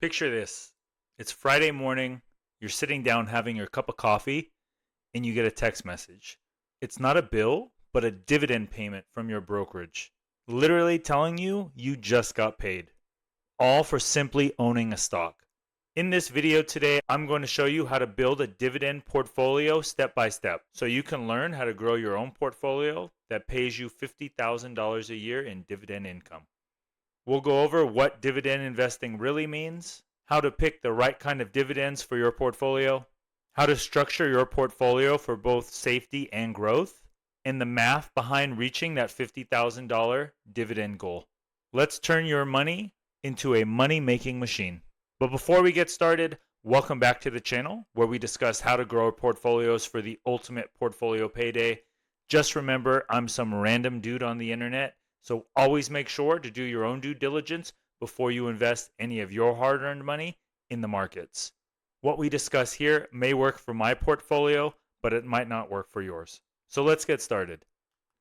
Picture this. It's Friday morning, you're sitting down having your cup of coffee, and you get a text message. It's not a bill, but a dividend payment from your brokerage, literally telling you you just got paid, all for simply owning a stock. In this video today, I'm going to show you how to build a dividend portfolio step by step so you can learn how to grow your own portfolio that pays you $50,000 a year in dividend income. We'll go over what dividend investing really means, how to pick the right kind of dividends for your portfolio, how to structure your portfolio for both safety and growth, and the math behind reaching that $50,000 dividend goal. Let's turn your money into a money-making machine. But before we get started, welcome back to the channel where we discuss how to grow our portfolios for the ultimate portfolio payday. Just remember, I'm some random dude on the internet. So always make sure to do your own due diligence before you invest any of your hard-earned money in the markets. What we discuss here may work for my portfolio, but it might not work for yours. So let's get started.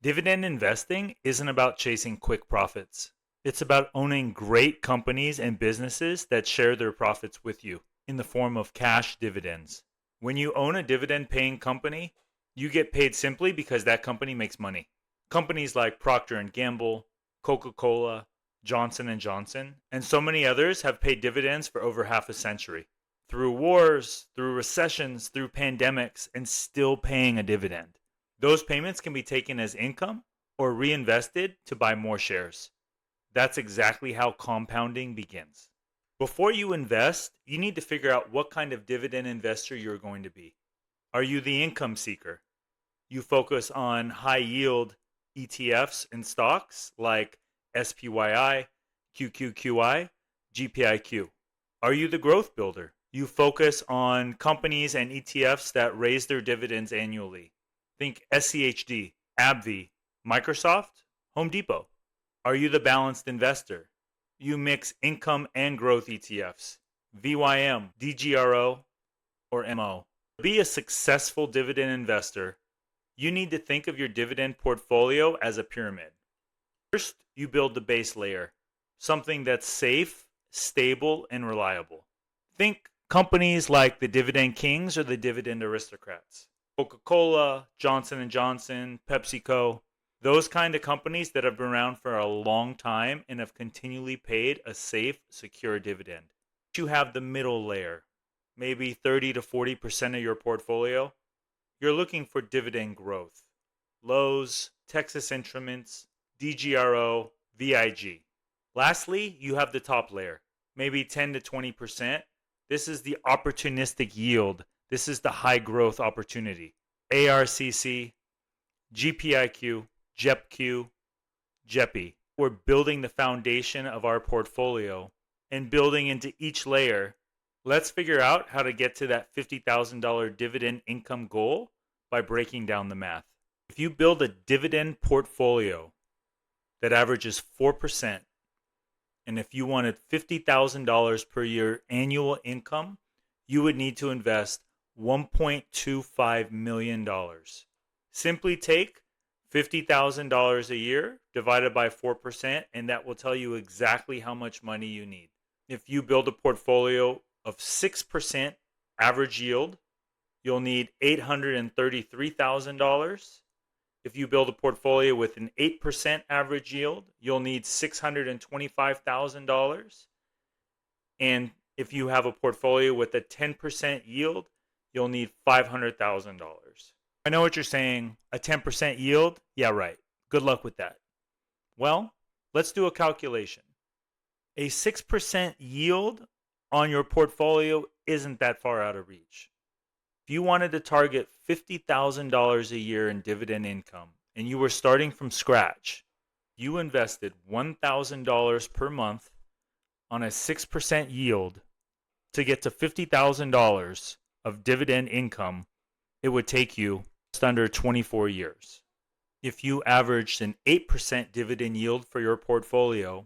Dividend investing isn't about chasing quick profits. It's about owning great companies and businesses that share their profits with you in the form of cash dividends. When you own a dividend-paying company, you get paid simply because that company makes money. Companies like Procter & Gamble, Coca-Cola, Johnson & Johnson, and so many others have paid dividends for over half a century. Through wars, through recessions, through pandemics, and still paying a dividend. Those payments can be taken as income or reinvested to buy more shares. That's exactly how compounding begins. Before you invest, you need to figure out what kind of dividend investor you're going to be. Are you the income seeker? You focus on high yield ETFs and stocks like SPYI, QQQI, GPIQ. Are you the growth builder? You focus on companies and ETFs that raise their dividends annually. Think SCHD, AbbVie, Microsoft, Home Depot. Are you the balanced investor? You mix income and growth ETFs, VYM, DGRO, or MO. To be a successful dividend investor, you need to think of your dividend portfolio as a pyramid. First, you build the base layer, something that's safe, stable, and reliable. Think companies like the Dividend Kings or the Dividend Aristocrats. Coca-Cola, Johnson & Johnson, PepsiCo, those kind of companies that have been around for a long time and have continually paid a safe, secure dividend. You have the middle layer, maybe 30 to 40% of your portfolio. You're looking for dividend growth. Lowe's, Texas Instruments, DGRO, VIG. Lastly, you have the top layer, maybe 10 to 20%. This is the opportunistic yield. This is the high growth opportunity. ARCC, GPIQ, JEPQ, JEPI. We're building the foundation of our portfolio and building into each layer. Let's figure out how to get to that $50,000 dividend income goal by breaking down the math. If you build a dividend portfolio that averages 4%, and if you wanted $50,000 per year annual income, you would need to invest $1.25 million. Simply take $50,000 a year divided by 4%, and that will tell you exactly how much money you need. If you build a portfolio of 6% average yield, you'll need $833,000. If you build a portfolio with an 8% average yield, you'll need $625,000. And if you have a portfolio with a 10% yield, you'll need $500,000. I know what you're saying. A 10% yield? Yeah, right. Good luck with that. Well, let's do a calculation. A 6% yield on your portfolio isn't that far out of reach. If you wanted to target $50,000 a year in dividend income and you were starting from scratch, you invested $1,000 per month on a 6% yield to get to $50,000 of dividend income, it would take you just under 24 years. If you averaged an 8% dividend yield for your portfolio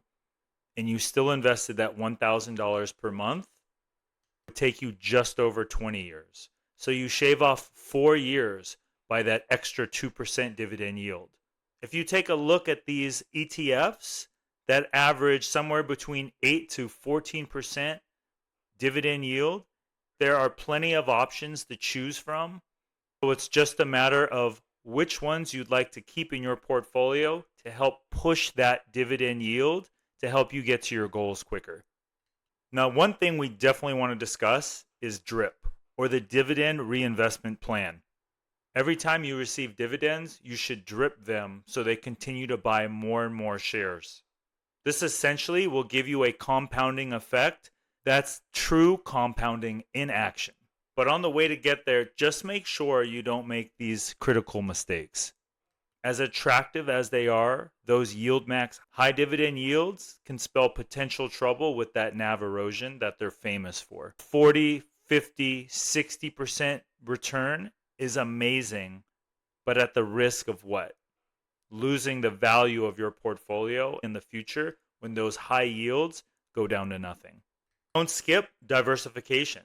and you still invested that $1,000 per month, it would take you just over 20 years. So you shave off 4 years by that extra 2% dividend yield. If you take a look at these ETFs that average somewhere between 8 to 14% dividend yield, there are plenty of options to choose from. So it's just a matter of which ones you'd like to keep in your portfolio to help push that dividend yield to help you get to your goals quicker. Now, one thing we definitely want to discuss is DRIP, or the Dividend Reinvestment Plan. Every time you receive dividends, you should DRIP them so they continue to buy more and more shares. This essentially will give you a compounding effect that's true compounding in action. But on the way to get there, just make sure you don't make these critical mistakes. As attractive as they are, those yield max high dividend yields can spell potential trouble with that NAV erosion that they're famous for. 40, 50, 60% return is amazing, but at the risk of what? Losing the value of your portfolio in the future when those high yields go down to nothing. Don't skip diversification.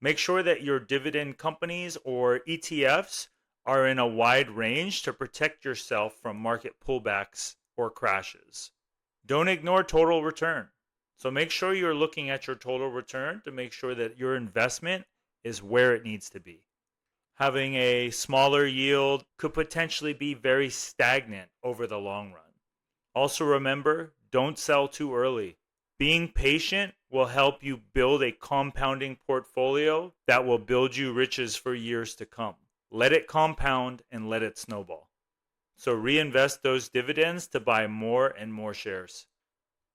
Make sure that your dividend companies or ETFs are in a wide range to protect yourself from market pullbacks or crashes. Don't ignore total return. So make sure you're looking at your total return to make sure that your investment is where it needs to be. Having a smaller yield could potentially be very stagnant over the long run. Also remember, don't sell too early. Being patient will help you build a compounding portfolio that will build you riches for years to come. Let it compound and let it snowball. So reinvest those dividends to buy more and more shares.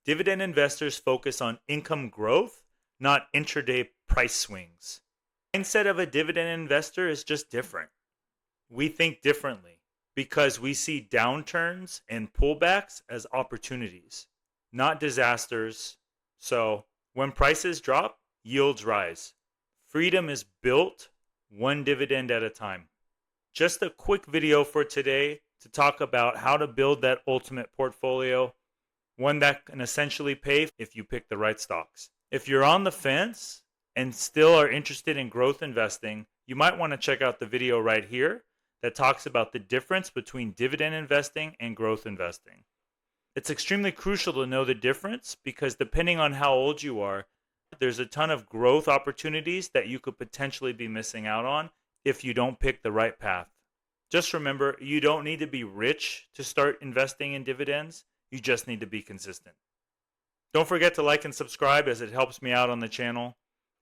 Dividend investors focus on income growth, not intraday price swings. The mindset of a dividend investor is just different. We think differently because we see downturns and pullbacks as opportunities, not disasters. So when prices drop, yields rise. Freedom is built one dividend at a time. Just a quick video for today to talk about how to build that ultimate portfolio, one that can essentially pay if you pick the right stocks. If you're on the fence and still are interested in growth investing, you might want to check out the video right here that talks about the difference between dividend investing and growth investing. It's extremely crucial to know the difference because depending on how old you are, there's a ton of growth opportunities that you could potentially be missing out on if you don't pick the right path. Just remember, you don't need to be rich to start investing in dividends. You just need to be consistent. Don't forget to like and subscribe as it helps me out on the channel.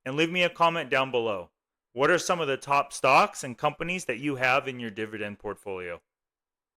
And leave me a comment down below. What are some of the top stocks and companies that you have in your dividend portfolio?